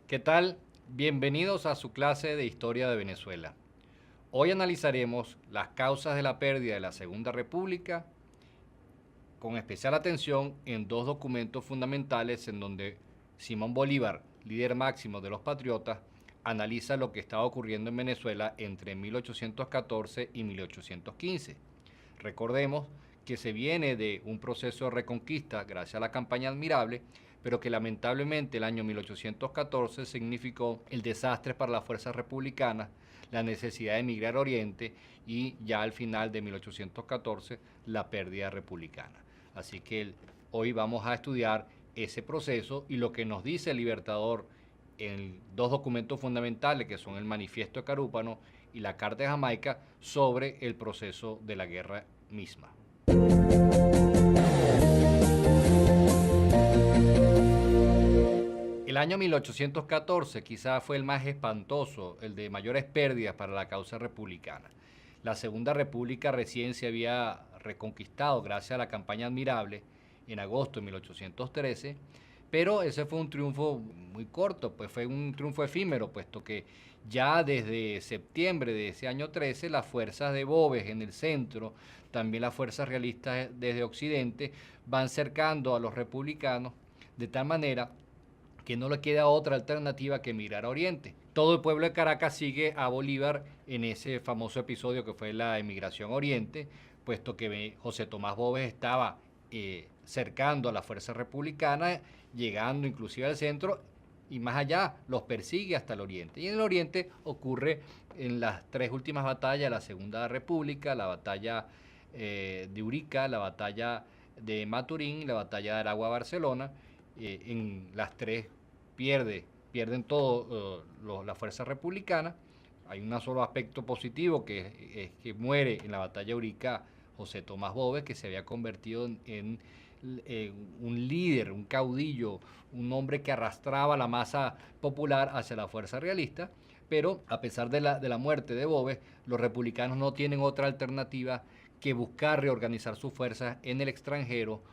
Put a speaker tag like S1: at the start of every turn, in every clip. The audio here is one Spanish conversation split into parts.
S1: ¿Qué tal? Bienvenidos a su clase de Historia de Venezuela. Hoy analizaremos las causas de la pérdida de la Segunda República, con especial atención en dos documentos fundamentales en donde Simón Bolívar, líder máximo de los patriotas, analiza lo que estaba ocurriendo en Venezuela entre 1814 y 1815. Recordemos que se viene de un proceso de reconquista gracias a la campaña Admirable, pero que lamentablemente el año 1814 significó el desastre para las fuerzas republicanas, la necesidad de emigrar a Oriente y ya al final de 1814 la pérdida republicana. Así que hoy vamos a estudiar ese proceso y lo que nos dice el Libertador en dos documentos fundamentales que son el Manifiesto de Carúpano y la Carta de Jamaica sobre el proceso de la guerra misma. El año 1814 quizás fue el más espantoso, el de mayores pérdidas para la causa republicana. La Segunda República recién se había reconquistado gracias a la campaña Admirable en agosto de 1813, pero ese fue un triunfo muy corto, pues fue un triunfo efímero, puesto que ya desde septiembre de ese año 13 las fuerzas de Boves en el centro, también las fuerzas realistas desde Occidente, van cercando a los republicanos de tal manera que no le queda otra alternativa que emigrar a Oriente. Todo el pueblo de Caracas sigue a Bolívar en ese famoso episodio que fue la emigración a Oriente, puesto que José Tomás Boves estaba cercando a la fuerza republicana, llegando inclusive al centro y más allá, los persigue hasta el Oriente. Y en el Oriente ocurre en las tres últimas batallas de la Segunda República, la batalla de Urica, la batalla de Maturín, la batalla de Aragua-Barcelona. En las tres pierden todo la fuerza republicana. Hay un solo aspecto positivo es que muere en la batalla de Urica José Tomás Boves, que se había convertido en un líder, un caudillo, un hombre que arrastraba la masa popular hacia la fuerza realista. Pero a pesar de la muerte de Boves, los republicanos no tienen otra alternativa que buscar reorganizar sus fuerzas en el extranjero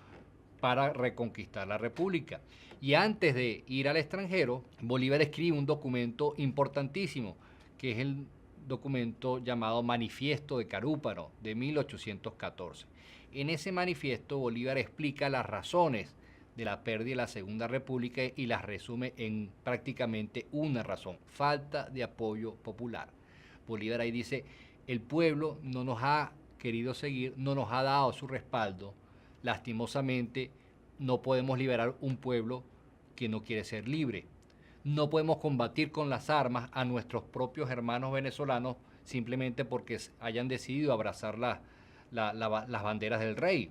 S1: para reconquistar la República. Y antes de ir al extranjero, Bolívar escribe un documento importantísimo, que es el documento llamado Manifiesto de Carúpano de 1814. En ese manifiesto Bolívar explica las razones de la pérdida de la Segunda República y las resume en prácticamente una razón: falta de apoyo popular. Bolívar ahí dice: el pueblo no nos ha querido seguir, no nos ha dado su respaldo. Lastimosamente, no podemos liberar un pueblo que no quiere ser libre. No podemos combatir con las armas a nuestros propios hermanos venezolanos simplemente porque hayan decidido abrazar las banderas del rey.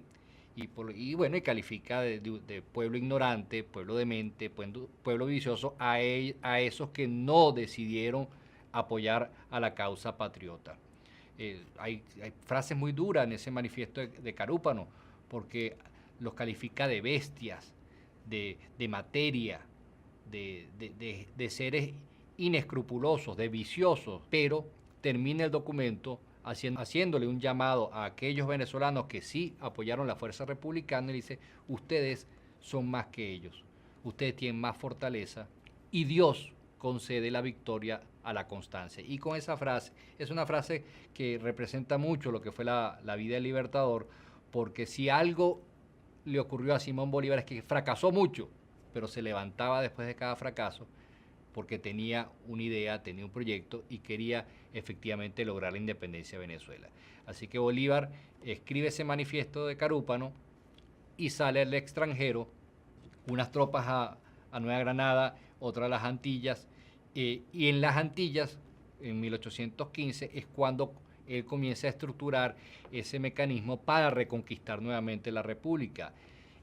S1: Y bueno, y califica de pueblo ignorante, pueblo demente, pueblo vicioso a esos que no decidieron apoyar a la causa patriota. Hay frases muy duras en ese manifiesto de Carúpano, porque los califica de bestias, de materia, de seres inescrupulosos, de viciosos, pero termina el documento haciéndole un llamado a aquellos venezolanos que sí apoyaron la fuerza republicana y dice: ustedes son más que ellos, ustedes tienen más fortaleza y Dios concede la victoria a la constancia. Y con esa frase, es una frase que representa mucho lo que fue la vida del Libertador, porque si algo le ocurrió a Simón Bolívar es que fracasó mucho, pero se levantaba después de cada fracaso porque tenía una idea, tenía un proyecto y quería efectivamente lograr la independencia de Venezuela. Así que Bolívar escribe ese manifiesto de Carúpano y sale al extranjero, unas tropas a Nueva Granada, otras a las Antillas, y en las Antillas, en 1815, es cuando él comienza a estructurar ese mecanismo para reconquistar nuevamente la República.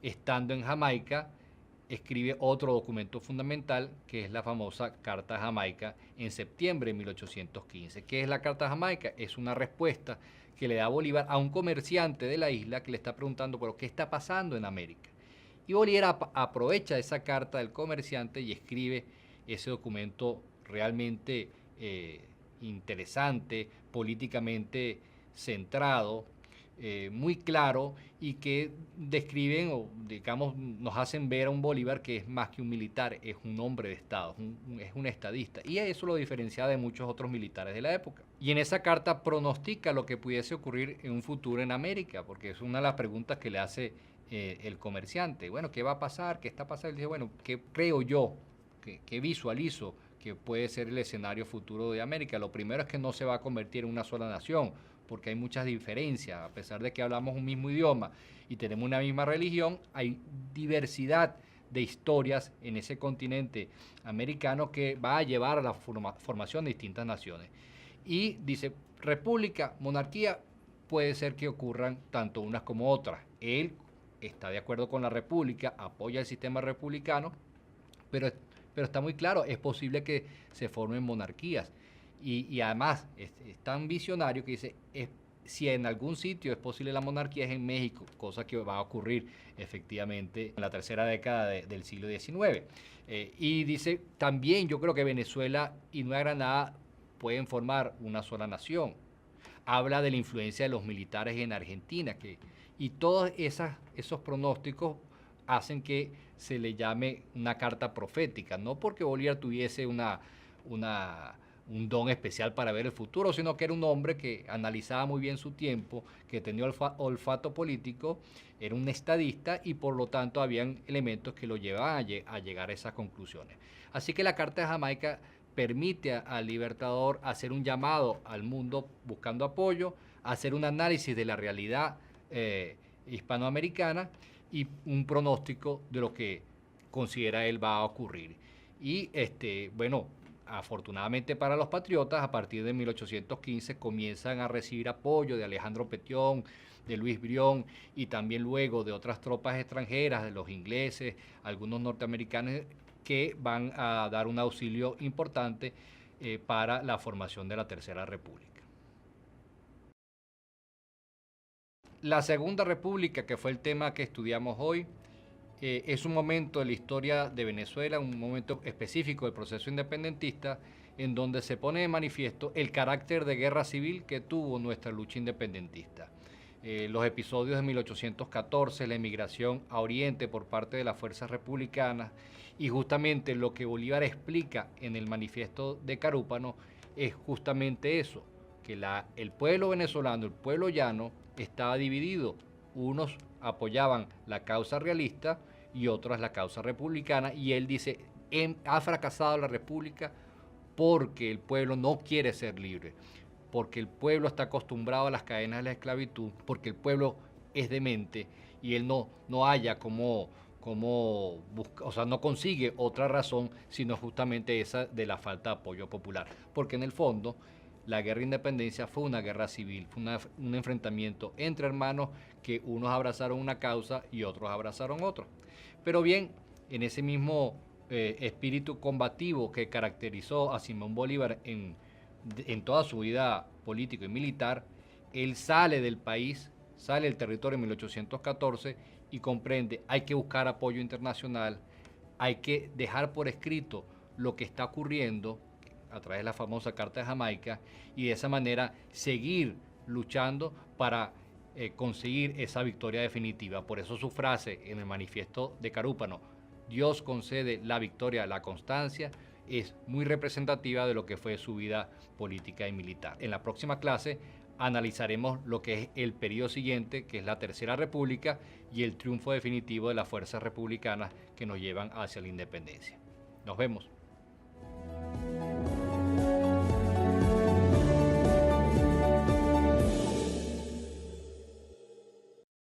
S1: Estando en Jamaica, escribe otro documento fundamental, que es la famosa Carta de Jamaica, en septiembre de 1815. ¿Qué es la Carta de Jamaica? Es una respuesta que le da Bolívar a un comerciante de la isla que le está preguntando: ¿pero qué está pasando en América? Y Bolívar aprovecha esa carta del comerciante y escribe ese documento realmente interesante, políticamente centrado, muy claro y que describen o digamos nos hacen ver a un Bolívar que es más que un militar, es un hombre de Estado, es un estadista, y eso lo diferencia de muchos otros militares de la época. Y en esa carta pronostica lo que pudiese ocurrir en un futuro en América, porque es una de las preguntas que le hace el comerciante. Bueno, ¿qué va a pasar? ¿Qué está pasando? Él dice, bueno, ¿qué creo yo? ¿Qué visualizo que puede ser el escenario futuro de América? Lo primero es que no se va a convertir en una sola nación, porque hay muchas diferencias, a pesar de que hablamos un mismo idioma y tenemos una misma religión, hay diversidad de historias en ese continente americano que va a llevar a la formación de distintas naciones. Y dice, república, monarquía, puede ser que ocurran tanto unas como otras. Él está de acuerdo con la república, apoya el sistema republicano, pero está muy claro, es posible que se formen monarquías. Y además es tan visionario que dice, si en algún sitio es posible la monarquía es en México, cosa que va a ocurrir efectivamente en la tercera década del siglo XIX. Y dice, también yo creo que Venezuela y Nueva Granada pueden formar una sola nación. Habla de la influencia de los militares en Argentina, y todos esos pronósticos hacen que se le llame una carta profética, no porque Bolívar tuviese un don especial para ver el futuro, sino que era un hombre que analizaba muy bien su tiempo, que tenía olfato político, era un estadista y por lo tanto habían elementos que lo llevaban a llegar a esas conclusiones. Así que la Carta de Jamaica permite al Libertador hacer un llamado al mundo buscando apoyo, hacer un análisis de la realidad hispanoamericana y un pronóstico de lo que considera él va a ocurrir. Y bueno, afortunadamente para los patriotas, a partir de 1815 comienzan a recibir apoyo de Alejandro Petión, de Luis Brión y también luego de otras tropas extranjeras, de los ingleses, algunos norteamericanos, que van a dar un auxilio importante para la formación de la Tercera República. La Segunda República, que fue el tema que estudiamos hoy, es un momento de la historia de Venezuela, un momento específico del proceso independentista, en donde se pone de manifiesto el carácter de guerra civil que tuvo nuestra lucha independentista. Los episodios de 1814, la emigración a Oriente por parte de las fuerzas republicanas, y justamente lo que Bolívar explica en el manifiesto de Carúpano es justamente eso, que el pueblo venezolano, el pueblo llano, estaba dividido. Unos apoyaban la causa realista y otros la causa republicana, y él dice, ha fracasado la república porque el pueblo no quiere ser libre, porque el pueblo está acostumbrado a las cadenas de la esclavitud, porque el pueblo es demente y él no halla cómo busca, o sea, no consigue otra razón sino justamente esa de la falta de apoyo popular, porque en el fondo la guerra de independencia fue una guerra civil, fue un enfrentamiento entre hermanos que unos abrazaron una causa y otros abrazaron otra. Pero bien, en ese mismo espíritu combativo que caracterizó a Simón Bolívar en toda su vida político y militar, él sale del país, sale del territorio en 1814 y comprende, hay que buscar apoyo internacional, hay que dejar por escrito lo que está ocurriendo a través de la famosa Carta de Jamaica y de esa manera seguir luchando para conseguir esa victoria definitiva. Por eso su frase en el manifiesto de Carúpano, Dios concede la victoria a la constancia, es muy representativa de lo que fue su vida política y militar. En la próxima clase analizaremos lo que es el periodo siguiente, que es la Tercera República, y el triunfo definitivo de las fuerzas republicanas que nos llevan hacia la independencia. Nos vemos.